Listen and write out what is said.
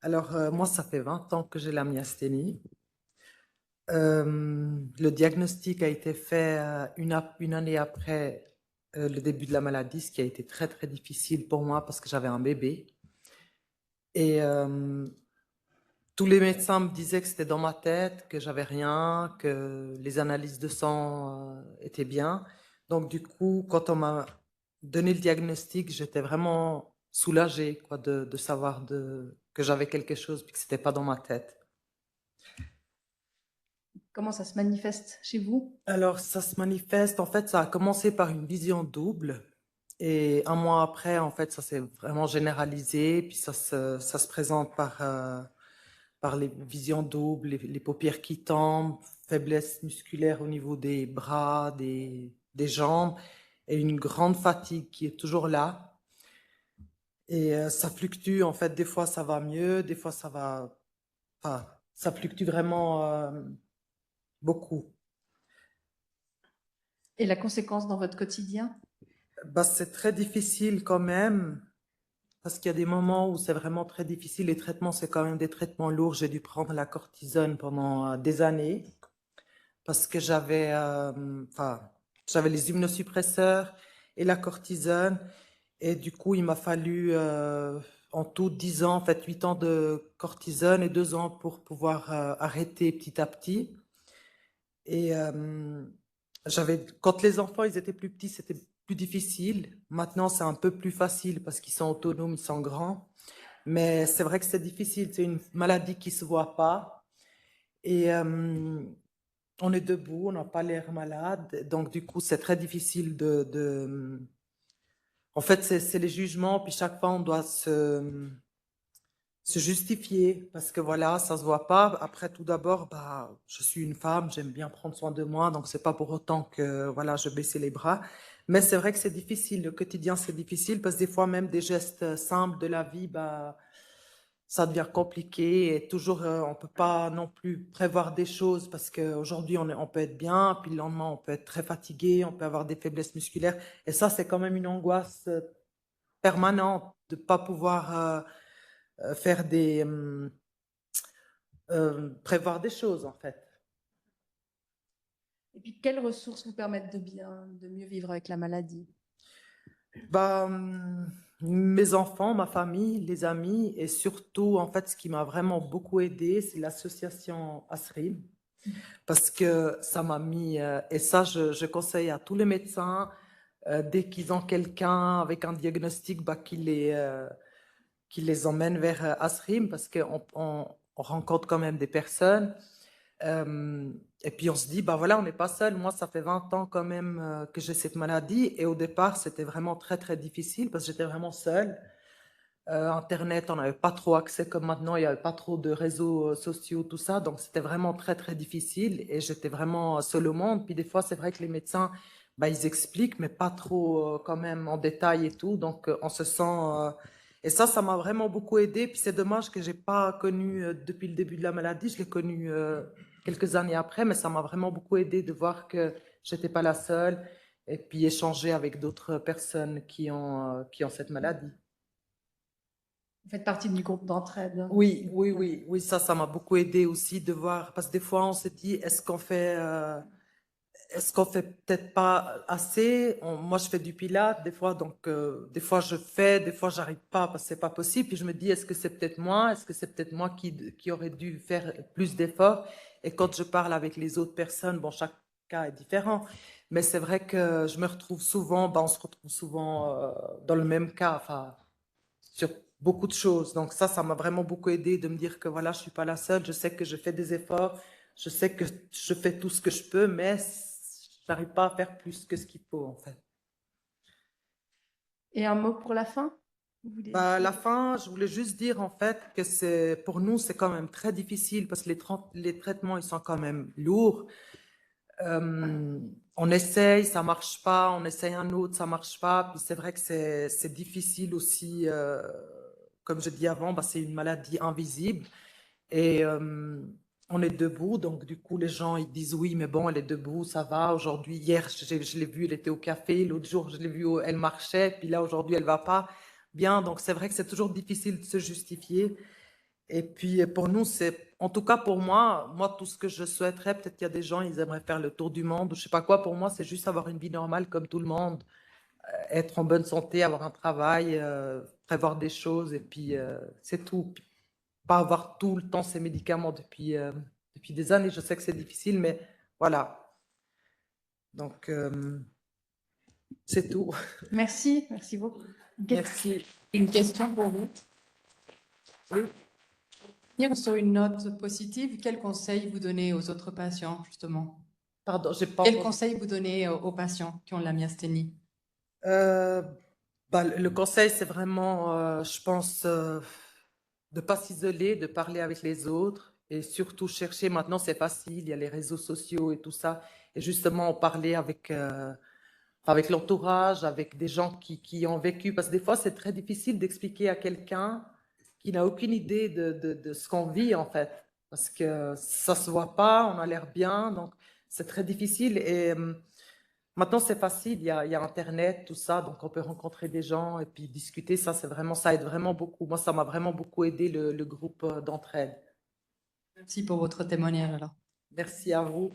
Alors, moi, ça fait 20 ans que j'ai la myasthénie. Le diagnostic a été fait une année après le début de la maladie, ce qui a été très, très difficile pour moi parce que j'avais un bébé. Et tous les médecins me disaient que c'était dans ma tête, que j'avais rien, que les analyses de sang étaient bien. Donc, du coup, quand on m'a donné le diagnostic, j'étais vraiment soulagée, quoi, de savoir que j'avais quelque chose et que c'était pas dans ma tête. Comment ça se manifeste chez vous? Alors, ça se manifeste, en fait, ça a commencé par une vision double. Et un mois après, en fait, ça s'est vraiment généralisé. Puis ça se présente par les visions doubles, les paupières qui tombent, faiblesse musculaire au niveau des bras, des jambes, et une grande fatigue qui est toujours là. Et ça fluctue, en fait, des fois ça va mieux, des fois ça va... Enfin, ça fluctue vraiment beaucoup. Et la conséquence dans votre quotidien? Bah, c'est très difficile quand même, parce qu'il y a des moments où c'est vraiment très difficile. Les traitements, c'est quand même des traitements lourds. J'ai dû prendre la cortisone pendant des années, parce que enfin, j'avais les immunosuppresseurs et la cortisone. Et du coup, il m'a fallu en tout 10 ans, en fait 8 ans de cortisone et 2 ans pour pouvoir arrêter petit à petit. Et quand les enfants ils étaient plus petits, c'était plus difficile. Maintenant, c'est un peu plus facile parce qu'ils sont autonomes, ils sont grands. Mais c'est vrai que c'est difficile. C'est une maladie qui se voit pas. Et on est debout, on n'a pas l'air malade. Donc, du coup, c'est très difficile En fait, c'est les jugements. Puis chaque fois, on doit se justifier parce que voilà, ça se voit pas. Après, tout d'abord, bah, je suis une femme, j'aime bien prendre soin de moi, donc c'est pas pour autant que voilà, je baissais les bras. Mais c'est vrai que c'est difficile, le quotidien c'est difficile parce que des fois même des gestes simples de la vie, bah, ça devient compliqué et toujours on peut pas non plus prévoir des choses parce qu'aujourd'hui on peut être bien, puis le lendemain on peut être très fatigué, on peut avoir des faiblesses musculaires et ça c'est quand même une angoisse permanente de pas pouvoir faire prévoir des choses, en fait. Et puis, quelles ressources vous permettent de mieux vivre avec la maladie? Bah, mes enfants, ma famille, les amis, et surtout, en fait, ce qui m'a vraiment beaucoup aidé, c'est l'association ASRIM, parce que ça m'a mis, et ça, je conseille à tous les médecins, dès qu'ils ont quelqu'un avec un diagnostic, bah, qu'ils les emmènent vers ASRIM, parce on rencontre quand même des personnes. Et puis on se dit, bah voilà, on n'est pas seul. Moi, ça fait 20 ans quand même que j'ai cette maladie. Et au départ, c'était vraiment très, très difficile parce que j'étais vraiment seule. Internet, on n'avait pas trop accès comme maintenant. Il n'y avait pas trop de réseaux sociaux, tout ça. Donc, c'était vraiment très, très difficile. Et j'étais vraiment seule au monde. Puis des fois, c'est vrai que les médecins, bah, ils expliquent, mais pas trop quand même en détail et tout. Donc, on se sent... Et ça m'a vraiment beaucoup aidé. Puis c'est dommage que j'ai pas connu depuis le début de la maladie. Je l'ai connu quelques années après, mais ça m'a vraiment beaucoup aidé de voir que j'étais pas la seule. Et puis échanger avec d'autres personnes qui ont cette maladie. Vous faites partie du groupe d'entraide. Oui, oui, oui, oui, ça m'a beaucoup aidé aussi de voir, parce que des fois on se dit, est-ce qu'on fait peut-être pas assez? Moi je fais du pilates des fois, donc des fois je fais, des fois j'arrive pas parce que c'est pas possible, puis je me dis, est-ce que c'est peut-être moi? Est-ce que c'est peut-être moi qui aurait dû faire plus d'efforts? Et quand je parle avec les autres personnes, bon, chaque cas est différent, mais c'est vrai que je me retrouve souvent, ben, on se retrouve souvent dans le même cas, enfin sur beaucoup de choses. Donc ça m'a vraiment beaucoup aidé de me dire que voilà, je suis pas la seule. Je sais que je fais des efforts, je sais que je fais tout ce que je peux, mais j'arrive pas à faire plus que ce qu'il faut en fait. Et un mot pour la fin? Vous voulez Bah, à dire? la fin, je voulais juste dire en fait que pour nous c'est quand même très difficile parce que les traitements ils sont quand même lourds. Euh, on essaye, ça marche pas, on essaye un autre, ça marche pas. Puis c'est vrai que c'est difficile aussi. Comme je dis avant, bah, c'est une maladie invisible. Et on est debout, donc du coup les gens ils disent oui, mais bon, elle est debout, ça va. Aujourd'hui, hier, je l'ai vue, elle était au café. L'autre jour, je l'ai vue, elle marchait. Puis là, aujourd'hui, elle va pas bien. Donc c'est vrai que c'est toujours difficile de se justifier. Et puis pour nous, en tout cas pour moi, tout ce que je souhaiterais, peut-être qu'il y a des gens, ils aimeraient faire le tour du monde ou je sais pas quoi. Pour moi, c'est juste avoir une vie normale comme tout le monde, être en bonne santé, avoir un travail, prévoir des choses et puis c'est tout. Puis pas avoir tout le temps ces médicaments depuis des années. Je sais que c'est difficile, mais voilà. Donc c'est tout. Merci, merci beaucoup. Merci. Une question pour vous. Oui. Finir sur une note positive, quel conseil vous donnez aux autres patients, justement? Pardon, j'ai pas Quel entendu. conseil vous donnez aux patients qui ont la myasthénie? Euh, le conseil, c'est vraiment, je pense, de ne pas s'isoler, de parler avec les autres et surtout chercher. Maintenant, c'est facile, il y a les réseaux sociaux et tout ça. Et justement, en parler avec l'entourage, avec des gens qui ont vécu. Parce que des fois, c'est très difficile d'expliquer à quelqu'un qui n'a aucune idée de ce qu'on vit, en fait. Parce que ça se voit pas, on a l'air bien, donc c'est très difficile. Et maintenant, c'est facile, il y a Internet, tout ça, donc on peut rencontrer des gens et puis discuter. Ça aide vraiment beaucoup. Moi, ça m'a vraiment beaucoup aidé le groupe d'entraide. Merci pour votre témoignage alors. Merci à vous.